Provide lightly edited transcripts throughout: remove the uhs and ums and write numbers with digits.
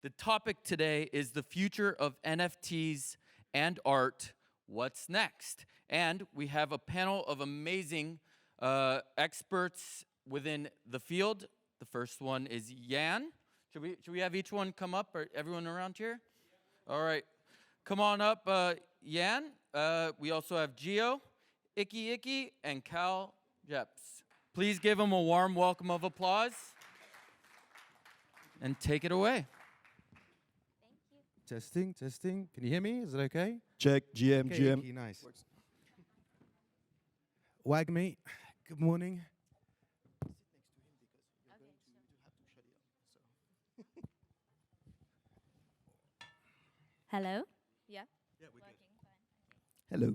The topic today is the future of NFTs and art. What's next? And we have a panel of amazing experts within the field. The first one is Jan. Should we have each one come up, or everyone around here? All right, come on up, Jan. We also have Gio, Iki, and Cal Jeps. Please give them a warm welcome of applause. And take it away. Testing. Can you hear me? Is it okay? Check, GM, Okay, GM. Iki, nice. Wagme, good morning. Hello? Yeah? Hello.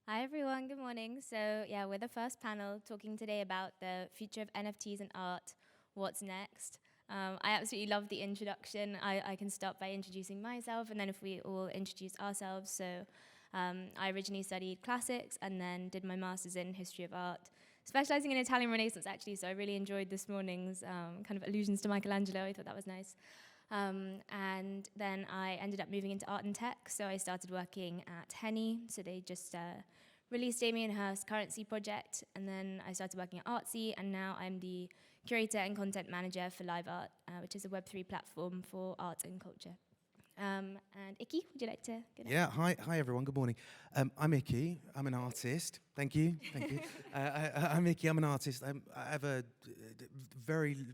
Hi everyone, good morning. So yeah, we're the first panel talking today about the future of NFTs and art, what's next. I absolutely love the introduction. I can start by introducing myself, and then if we all introduce ourselves. So I originally studied classics and then did my master's in history of art, specializing in Italian Renaissance actually, so I really enjoyed this morning's kind of allusions to Michelangelo. I thought that was nice. And then I ended up moving into art and tech, so I started working at Henny, so they just released Damien Hirst's Currency project, and then I started working at Artsy, and now I'm the curator and content manager for Live Art, which is a Web3 platform for art and culture. And Iki, would you like to go next? Yeah, hi everyone, good morning. I'm Iki, I'm an artist. Thank you. I'm Iki, I'm an artist. I have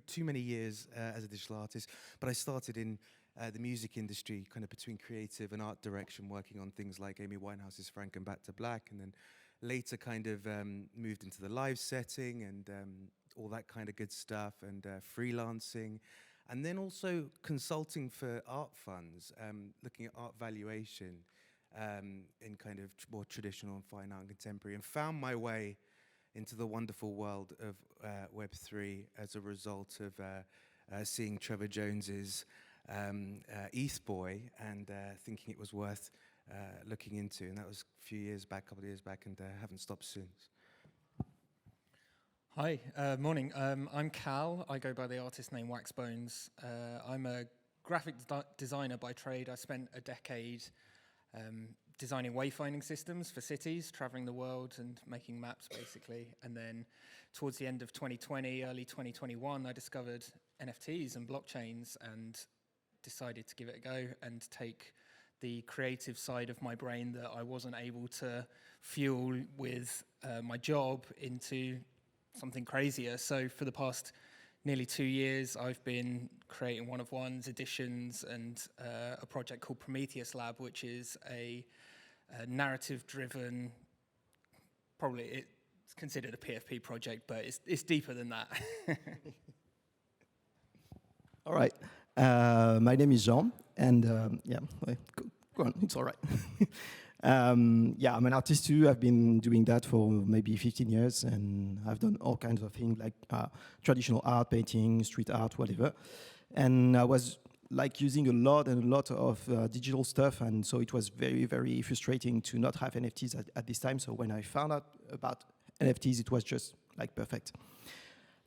too many years as a digital artist, but I started in the music industry, kind of between creative and art direction, working on things like Amy Winehouse's Frank and Back to Black, and then later kind of moved into the live setting and all that kind of good stuff, and freelancing. And then also consulting for art funds, looking at art valuation in kind of more traditional and fine art and contemporary, and found my way into the wonderful world of Web3 as a result of seeing Trevor Jones's East Boy and thinking it was worth looking into. And that was a couple of years back, and haven't stopped since. Hi, morning. I'm Cal. I go by the artist name Waxbones. I'm a graphic designer by trade. I spent a decade designing wayfinding systems for cities, traveling the world and making maps, basically. And then towards the end of 2020, early 2021, I discovered NFTs and blockchains and decided to give it a go and take the creative side of my brain that I wasn't able to fuel with my job into something crazier. So for the past nearly 2 years, I've been creating one-of-ones, editions, and a project called Prometheus Lab, which is a narrative-driven, probably it's considered a PFP project, but it's deeper than that. All right. My name is Jean, and go on, it's all right. I'm an artist too. I've been doing that for maybe 15 years, and I've done all kinds of things like traditional art, painting, street art, whatever. And I was like using a lot of digital stuff, and so it was very, very frustrating to not have NFTs at this time. So when I found out about NFTs, it was just like perfect.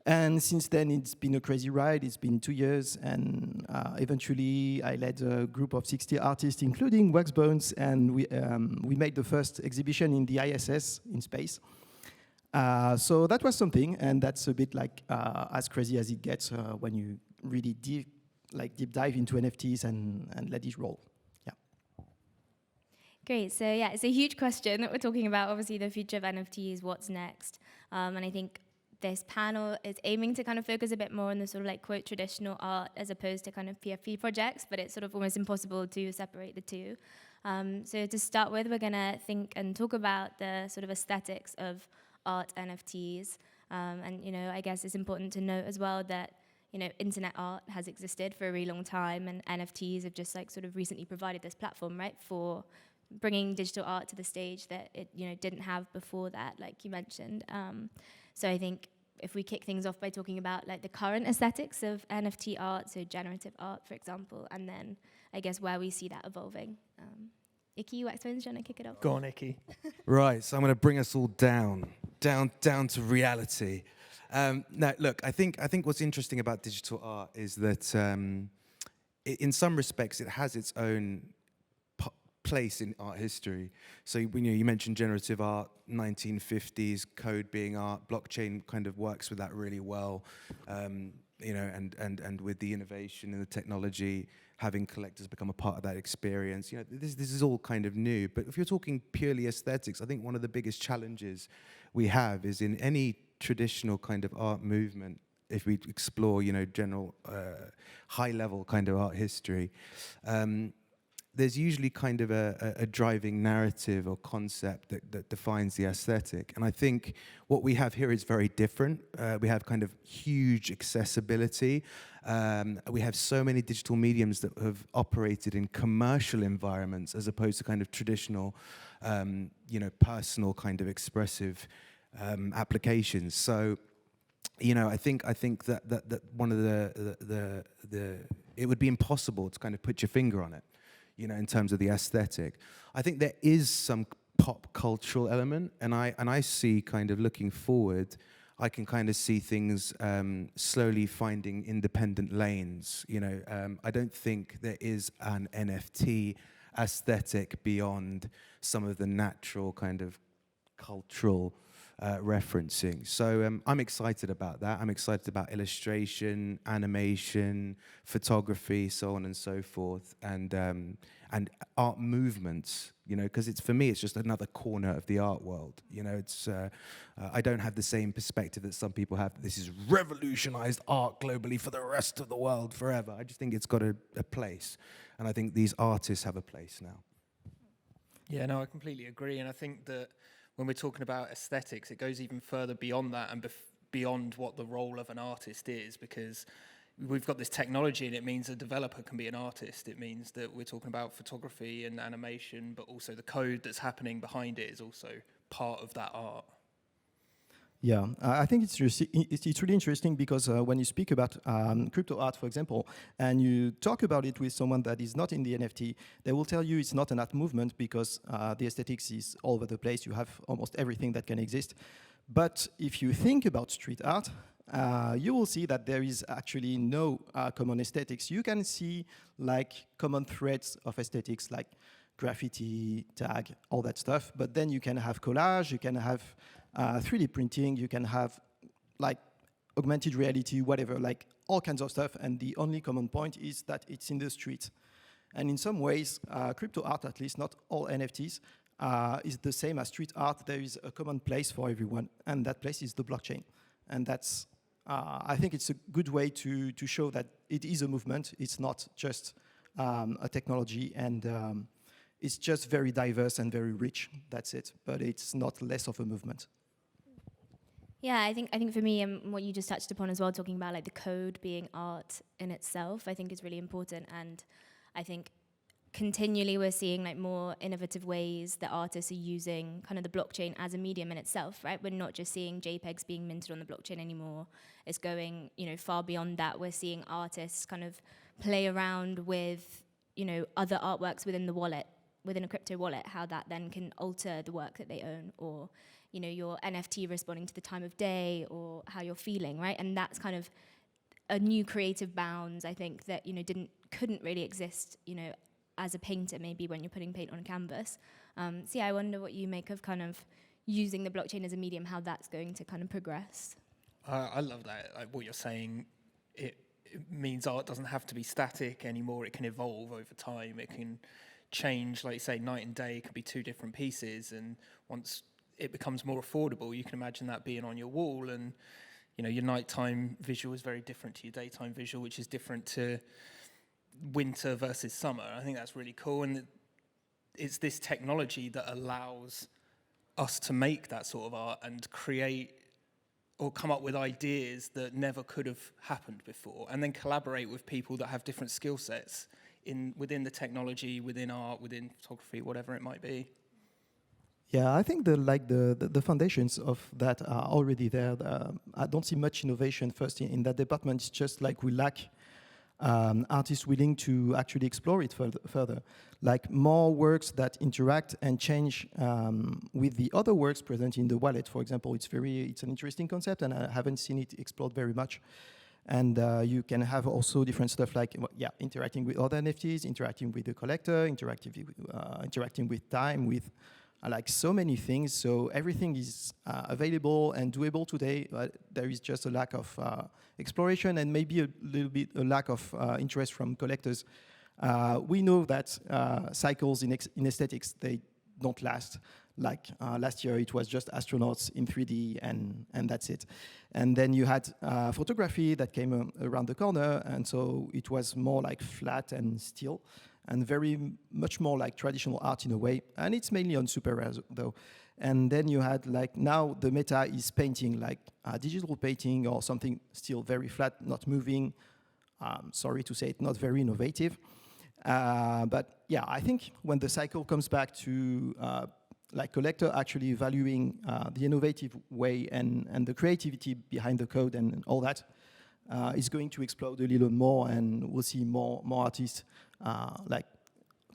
And since then, it's been a crazy ride. It's been 2 years, and eventually I led a group of 60 artists, including Waxbones, and we made the first exhibition in the ISS in space. So that was something, and that's a bit like as crazy as it gets when you really deep dive into NFTs and let it roll. Yeah. Great, so yeah, it's a huge question that we're talking about, obviously the future of NFTs, what's next, and I think this panel is aiming to kind of focus a bit more on the sort of like quote traditional art as opposed to kind of PFP projects, but it's sort of almost impossible to separate the two. So to start with, we're gonna think and talk about the sort of aesthetics of art NFTs. And I guess it's important to note as well that internet art has existed for a really long time, and NFTs have just like sort of recently provided this platform, right, for bringing digital art to the stage that it didn't have before that, like you mentioned. So I think if we kick things off by talking about like the current aesthetics of NFT art, so generative art, for example, and then I guess where we see that evolving. Iki, Waxbones, do you want to kick it off? Go on, Iki. Right, so I'm going to bring us all down to reality. Now, look, I think what's interesting about digital art is that in some respects, it has its own place in art history. So you mentioned generative art, 1950s, code being art, blockchain kind of works with that really well. And with the innovation and the technology, having collectors become a part of that experience, this is all kind of new. But if you're talking purely aesthetics, I think one of the biggest challenges we have is in any traditional kind of art movement, if we explore, general high-level kind of art history, there's usually kind of a driving narrative or concept that defines the aesthetic. And I think what we have here is very different. We have kind of huge accessibility. We have so many digital mediums that have operated in commercial environments as opposed to kind of traditional, personal kind of expressive applications. So, I think that one of the it would be impossible to kind of put your finger on it, in terms of the aesthetic. I think there is some pop cultural element, and I see kind of looking forward, I can kind of see things slowly finding independent lanes. I don't think there is an NFT aesthetic beyond some of the natural kind of cultural referencing. So I'm excited about that. I'm excited about illustration, animation, photography, so on and so forth, and art movements. Because for me, it's just another corner of the art world. It's I don't have the same perspective that some people have. This is revolutionized art globally for the rest of the world forever. I just think it's got a place, and I think these artists have a place now. Yeah, no, I completely agree, and I think that when we're talking about aesthetics, it goes even further beyond that and beyond what the role of an artist is, because we've got this technology and it means a developer can be an artist. It means that we're talking about photography and animation, but also the code that's happening behind it is also part of that art. Yeah, I think it's really interesting because when you speak about crypto art, for example, and you talk about it with someone that is not in the NFT, they will tell you it's not an art movement because the aesthetics is all over the place. You have almost everything that can exist. But if you think about street art, you will see that there is actually no common aesthetics. You can see like common threads of aesthetics like graffiti, tag, all that stuff. But then you can have collage, you can have 3D printing, you can have like augmented reality, whatever, like all kinds of stuff. And the only common point is that it's in the street. And in some ways, crypto art, at least not all NFTs, is the same as street art. There is a common place for everyone, and that place is the blockchain. And that's, I think it's a good way to show that it is a movement. It's not just a technology, and it's just very diverse and very rich. That's it. But it's not less of a movement. Yeah, I think for me, what you just touched upon as well, talking about like the code being art in itself, I think is really important. And I think continually we're seeing like more innovative ways that artists are using kind of the blockchain as a medium in itself, right? We're not just seeing JPEGs being minted on the blockchain anymore. It's going, far beyond that. We're seeing artists kind of play around with, other artworks within the wallet, within a crypto wallet, how that then can alter the work that they own, or your NFT responding to the time of day or how you're feeling, right? And that's kind of a new creative bounds, I think, that, couldn't really exist, as a painter, maybe when you're putting paint on a canvas. So yeah, I wonder what you make of kind of using the blockchain as a medium, how that's going to kind of progress. I love that. Like what you're saying, it means art doesn't have to be static anymore. It can evolve over time. It can change, like you say, night and day. It could be two different pieces, and once it becomes more affordable, you can imagine that being on your wall, and your nighttime visual is very different to your daytime visual, which is different to winter versus summer. I think that's really cool, and it's this technology that allows us to make that sort of art and create or come up with ideas that never could have happened before, and then collaborate with people that have different skill sets within the technology, within art, within photography, whatever it might be. Yeah, I think the foundations of that are already there. I don't see much innovation first in that department. It's just like we lack artists willing to actually explore it further. Like more works that interact and change with the other works present in the wallet, for example. It's an interesting concept, and I haven't seen it explored very much. And you can have also different stuff like, interacting with other NFTs, interacting with the collector, interacting with time, with like so many things. So everything is available and doable today. There is just a lack of exploration and maybe a little bit a lack of interest from collectors. We know that cycles in aesthetics, they don't last. Like last year, it was just astronauts in 3D, and that's it. And then you had photography that came around the corner, and so it was more like flat and still, and very much more like traditional art in a way. And it's mainly on super rare though. And then you had like now the meta is painting, like digital painting or something still very flat, not moving. Sorry to say it, not very innovative. But yeah, I think when the cycle comes back to like collector actually valuing the innovative way and the creativity behind the code and all that is going to explode a little more, and we'll see more artists like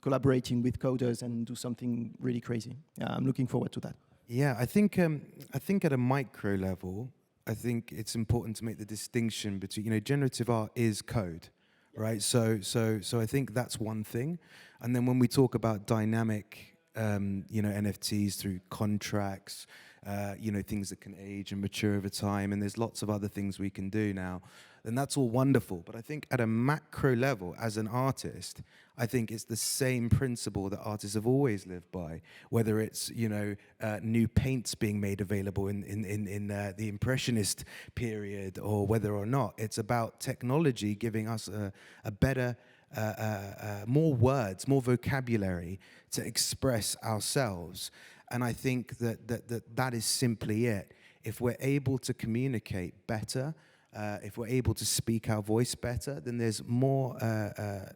collaborating with coders and do something really crazy. I'm looking forward to that. Yeah, I think at a micro level, I think it's important to make the distinction between, generative art is code, right? So I think that's one thing. And then when we talk about dynamic, NFTs through contracts, things that can age and mature over time, and there's lots of other things we can do now, then that's all wonderful. But I think at a macro level, as an artist, I think it's the same principle that artists have always lived by, whether it's, new paints being made available in the Impressionist period, or whether or not it's about technology giving us a better, more words, more vocabulary to express ourselves. And I think that is simply it. If we're able to communicate better, if we're able to speak our voice better, then there's more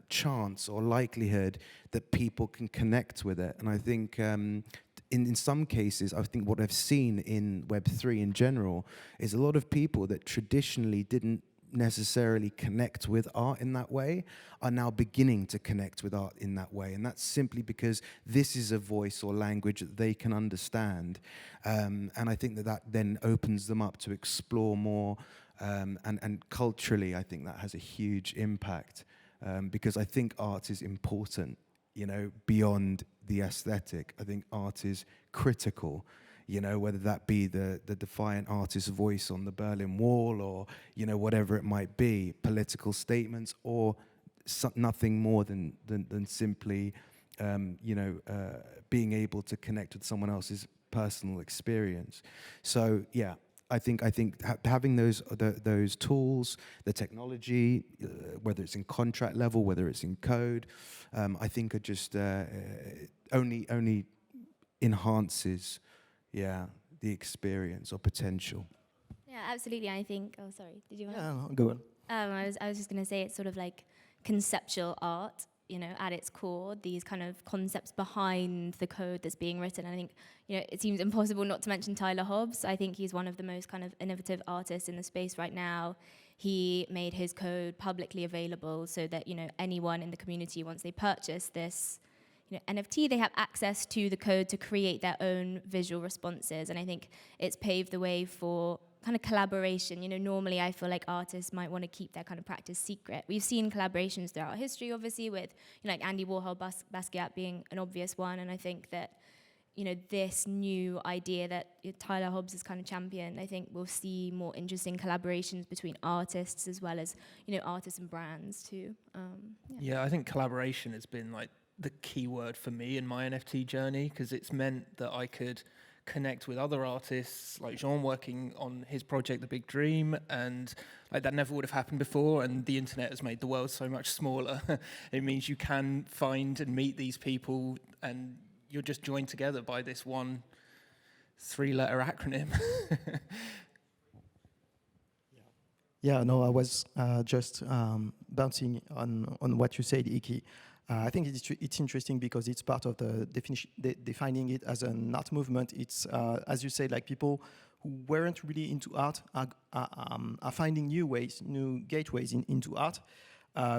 chance or likelihood that people can connect with it. And I think in some cases, I think what I've seen in Web3 in general is a lot of people that traditionally didn't necessarily connect with art in that way are now beginning to connect with art in that way. And that's simply because this is a voice or language that they can understand. And I think that then opens them up to explore more. And culturally, I think that has a huge impact, because I think art is important, beyond the aesthetic. I think art is critical, whether that be the defiant artist's voice on the Berlin Wall, or, whatever it might be, political statements, or nothing more than simply, being able to connect with someone else's personal experience. So, yeah. I think having those tools, the technology, whether it's in contract level, whether it's in code, I think are just only enhances, the experience or potential. Yeah, absolutely. I think. Oh, sorry. Did you want? Yeah, go on. I was just going to say it's sort of like conceptual art. At its core, these kind of concepts behind the code that's being written. And I think, it seems impossible not to mention Tyler Hobbs. I think he's one of the most kind of innovative artists in the space right now. He made his code publicly available so that, anyone in the community, once they purchase this, NFT, they have access to the code to create their own visual responses. And I think it's paved the way for kind of collaboration. Normally I feel like artists might want to keep their kind of practice secret. We've seen collaborations throughout history, obviously, with like Andy Warhol, Basquiat being an obvious one. And I think that, this new idea that Tyler Hobbs is kind of championed, I think we'll see more interesting collaborations between artists as well as, artists and brands too. Yeah, I think collaboration has been like the key word for me in my NFT journey, because it's meant that I could connect with other artists like Jean working on his project The Big Dream, and like that never would have happened before. And the internet has made the world so much smaller. It means you can find and meet these people, and you're just joined together by this one 3-letter acronym. Yeah, no, I was just bouncing on what you said, Iki. I think it's interesting because it's part of the definition, defining it as an art movement. It's, as you say, like people who weren't really into art are finding new ways, new gateways into art.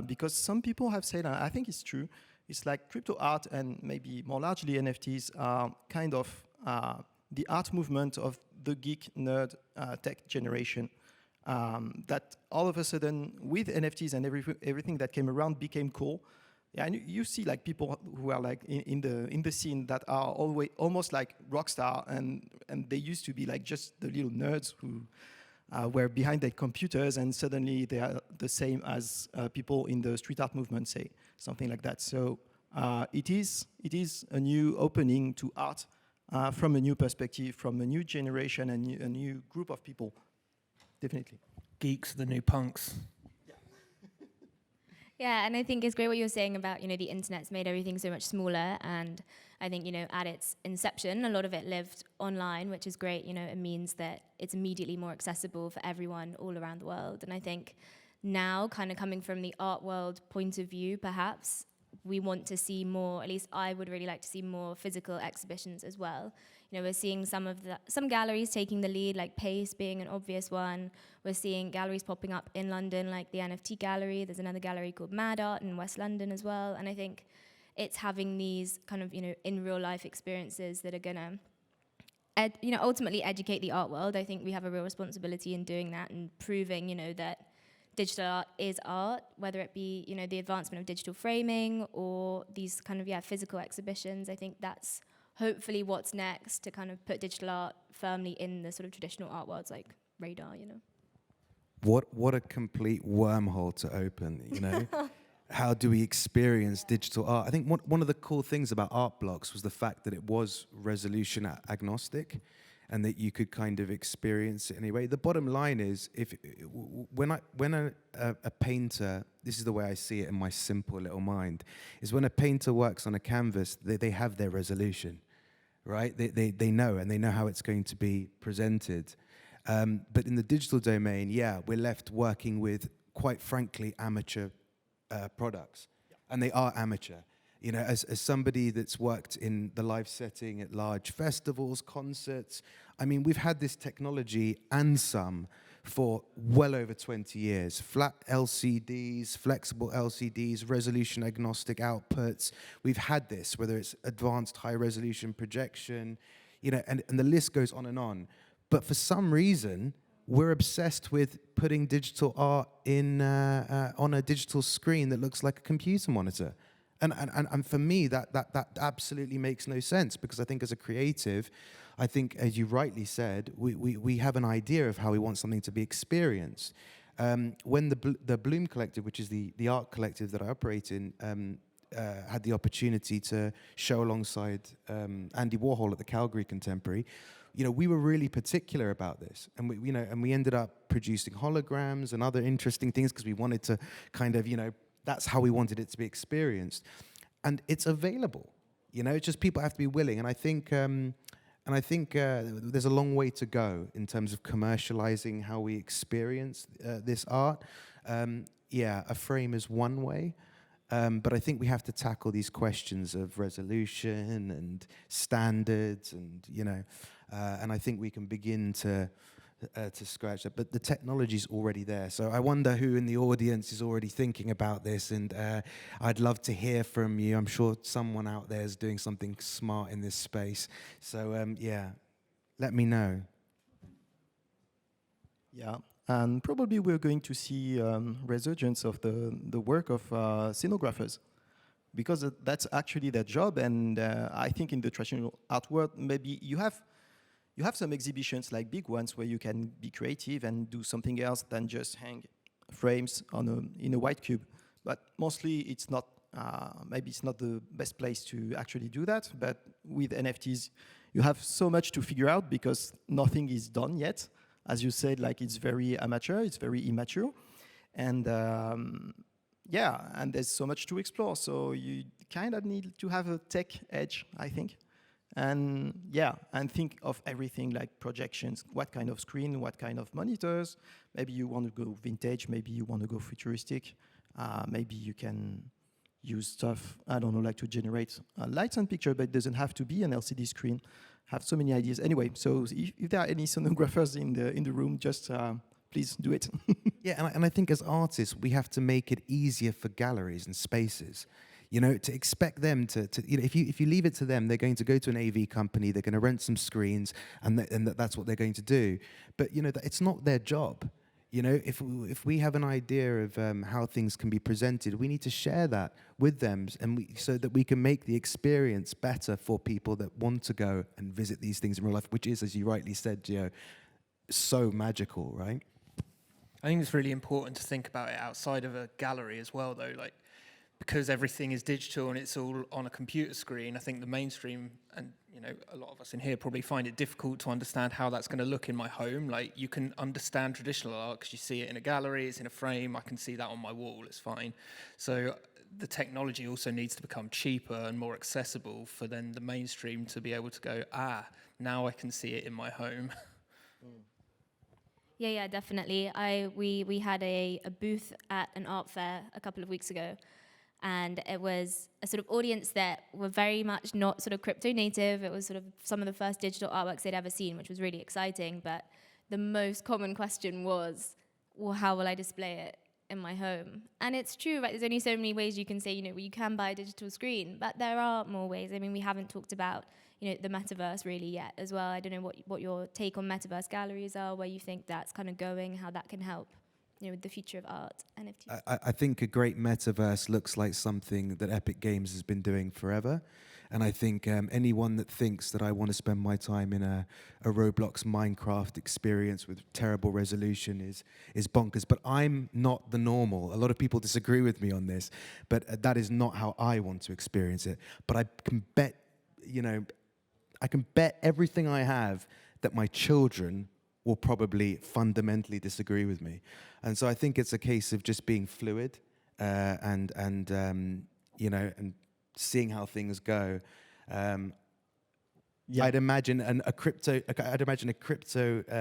Because some people have said, and I think it's true, it's like crypto art and maybe more largely NFTs are kind of the art movement of the geek, nerd, tech generation. that all of a sudden, with NFTs and everything that came around became cool. Yeah, and you see like people who are like in the scene that are always almost like rock star, and they used to be like just the little nerds who were behind their computers, and suddenly they are the same as people in the street art movement, say something like that. So it is a new opening to art from a new perspective, from a new generation, and a new group of people. Definitely. Geeks, the new punks. Yeah, and I think it's great what you're saying about, the internet's made everything so much smaller. And I think, at its inception, a lot of it lived online, which is great. It means that it's immediately more accessible for everyone all around the world. And I think now, kind of coming from the art world point of view, perhaps, we want to see more, at least I would really like to see more physical exhibitions as well. We're seeing some galleries taking the lead, like Pace being an obvious one. We're seeing galleries popping up in London, like the NFT Gallery. There's another gallery called Mad Art in West London as well. And I think it's having these kind of, in real life experiences that are gonna, ultimately educate the art world. I think we have a real responsibility in doing that and proving, that digital art is art, whether it be, the advancement of digital framing or these kind of, physical exhibitions. I think that's hopefully what's next to kind of put digital art firmly in the sort of traditional art worlds like radar, What a complete wormhole to open, How do we experience digital art? I think one of the cool things about art blocks was the fact that it was resolution agnostic, and that you could kind of experience it anyway. The bottom line is, when a painter, this is the way I see it in my simple little mind, is when a painter works on a canvas, they have their resolution, right? They know, and they know how it's going to be presented. But in the digital domain, we're left working with, quite frankly, amateur products, and they are amateur. As somebody that's worked in the live setting at large festivals, concerts, I mean, we've had this technology and some for well over 20 years. Flat LCDs, flexible LCDs, resolution agnostic outputs. We've had this, whether it's advanced high resolution projection, and the list goes on and on. But for some reason, we're obsessed with putting digital art in on a digital screen that looks like a computer monitor. And for me, that absolutely makes no sense, because I think as a creative, I think, as you rightly said, we have an idea of how we want something to be experienced. When the Bloom Collective, which is the art collective that I operate in, had the opportunity to show alongside Andy Warhol at the Calgary Contemporary, we were really particular about this, and we ended up producing holograms and other interesting things because we wanted to kind of, that's how we wanted it to be experienced, and it's available. It's just people have to be willing, and I think there's a long way to go in terms of commercializing how we experience this art. A frame is one way. But I think we have to tackle these questions of resolution and standards, and I think we can begin to scratch that. But the technology's already there. So I wonder who in the audience is already thinking about this, and I'd love to hear from you. I'm sure someone out there is doing something smart in this space. So let me know. Yeah. And probably we're going to see resurgence of the work of scenographers, because that's actually their job. And I think in the traditional art world, maybe you have some exhibitions, like big ones, where you can be creative and do something else than just hang frames in a white cube. But mostly it's not, maybe it's not the best place to actually do that. But with NFTs, you have so much to figure out, because nothing is done yet. As you said, like, it's very amateur, it's very immature, and and there's so much to explore. So you kind of need to have a tech edge, I think, and think of everything like projections. What kind of screen? What kind of monitors? Maybe you want to go vintage. Maybe you want to go futuristic. Maybe you can use stuff, I don't know, like to generate lights and picture, but it doesn't have to be an LCD screen. Have so many ideas. Anyway, so if there are any sonographers in the room, just please do it. And I think as artists, we have to make it easier for galleries and spaces. To expect them to if you leave it to them, they're going to go to an AV company, they're going to rent some screens, and that's what they're going to do. But that it's not their job. You know, if we have an idea of how things can be presented, we need to share that with them, and so that we can make the experience better for people that want to go and visit these things in real life, which is, as you rightly said, Gio, so magical, right? I think it's really important to think about it outside of a gallery as well, though. Like, because everything is digital and it's all on a computer screen, I think the mainstream, and you know, a lot of us in here probably find it difficult to understand how that's going to look in my home. Like, you can understand traditional art because you see it in a gallery, it's in a frame, I can see that on my wall, it's fine. So the technology also needs to become cheaper and more accessible for then the mainstream to be able to go, now I can see it in my home. Yeah, definitely. We had a booth at an art fair a couple of weeks ago, and it was a sort of audience that were very much not sort of crypto native. It was sort of some of the first digital artworks they'd ever seen, which was really exciting. But the most common question was, well, how will I display it in my home? And it's true, right? There's only so many ways you can say, you know, you can buy a digital screen, but there are more ways. I mean, we haven't talked about, you know, the metaverse really yet as well. I don't know what your take on metaverse galleries are, where you think that's kind of going, how that can help, you know, with the future of art, NFTs. I think a great metaverse looks like something that Epic Games has been doing forever. And I think anyone that thinks that I want to spend my time in a Roblox Minecraft experience with terrible resolution is bonkers. But I'm not the normal. A lot of people disagree with me on this, but that is not how I want to experience it. But I can bet, you know, I can bet everything I have that my children will probably fundamentally disagree with me. And so I think it's a case of just being fluid and you know, and seeing how things go. I'd imagine a crypto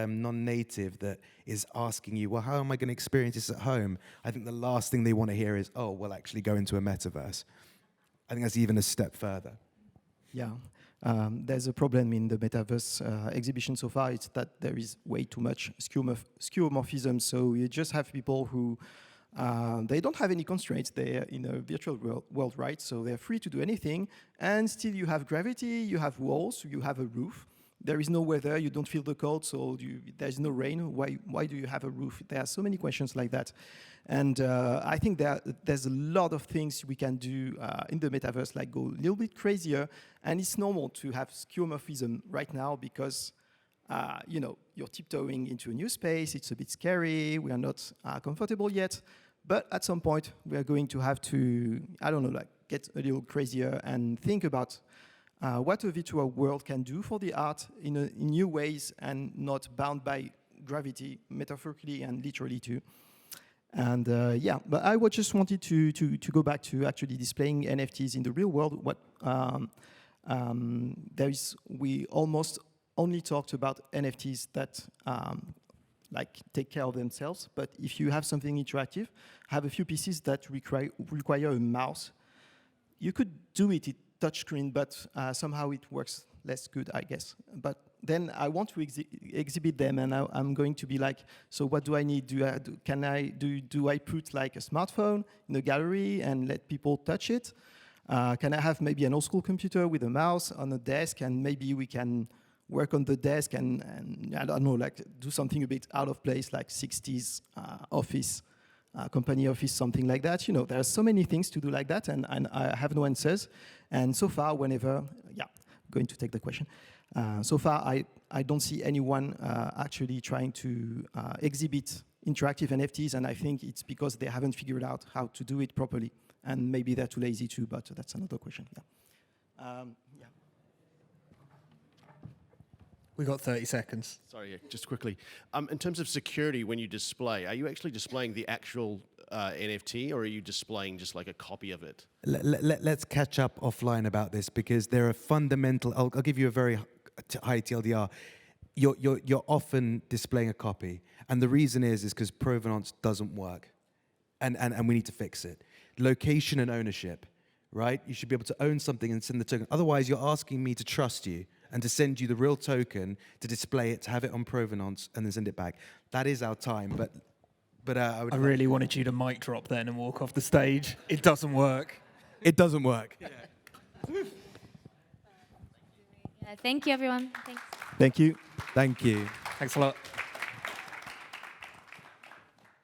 non-native that is asking you, well, how am I going to experience this at home? I think the last thing they want to hear is, oh, we'll actually go into a metaverse. I think that's even a step further. Yeah. There's a problem in the metaverse exhibition so far. It's that there is way too much skeuomorphism. So you just have people who they don't have any constraints. They're in a virtual world, right? So they're free to do anything. And still you have gravity, you have walls, you have a roof. There is no weather, you don't feel the cold, so there's no rain. Why do you have a roof? There are so many questions like that. And I think there's a lot of things we can do in the metaverse, like go a little bit crazier. And it's normal to have skeuomorphism right now because you know, you're tiptoeing into a new space. It's a bit scary. We are not comfortable yet. But at some point, we are going to have to, I don't know, like get a little crazier and think about what a virtual world can do for the art in new ways and not bound by gravity, metaphorically and literally too. And yeah, but I just wanted to go back to actually displaying NFTs in the real world. What we almost only talked about NFTs that like take care of themselves. But if you have something interactive, have a few pieces that require a mouse. You could do it in touchscreen, but somehow it works less good, I guess. But then I want to exhibit them, and I'm going to be like, so what do I need? Do I put like a smartphone in a gallery and let people touch it? Can I have maybe an old school computer with a mouse on a desk, and maybe we can work on the desk and I don't know, like do something a bit out of place, like 60s office, company office, something like that. You know, there are so many things to do like that, and I have no answers. And so far, whenever, yeah, going to take the question. So far, I don't see anyone actually trying to exhibit interactive NFTs, and I think it's because they haven't figured out how to do it properly. And maybe they're too lazy too, but that's another question, yeah. Yeah. We got 30 seconds. Sorry, just quickly. In terms of security, when you display, are you actually displaying the actual NFT, or are you displaying just like a copy of it? Let's catch up offline about this, because there are fundamental. I'll give you a very high TLDR. You're often displaying a copy, and the reason is because provenance doesn't work, and we need to fix it. Location and ownership, right? You should be able to own something and send the token. Otherwise, you're asking me to trust you and to send you the real token, to display it, to have it on provenance, and then send it back. That is our time, but I I really wanted you to mic drop then and walk off the stage. It doesn't work. It doesn't work. Yeah, thank you, everyone. Thanks. Thank you. Thank you. Thanks a lot.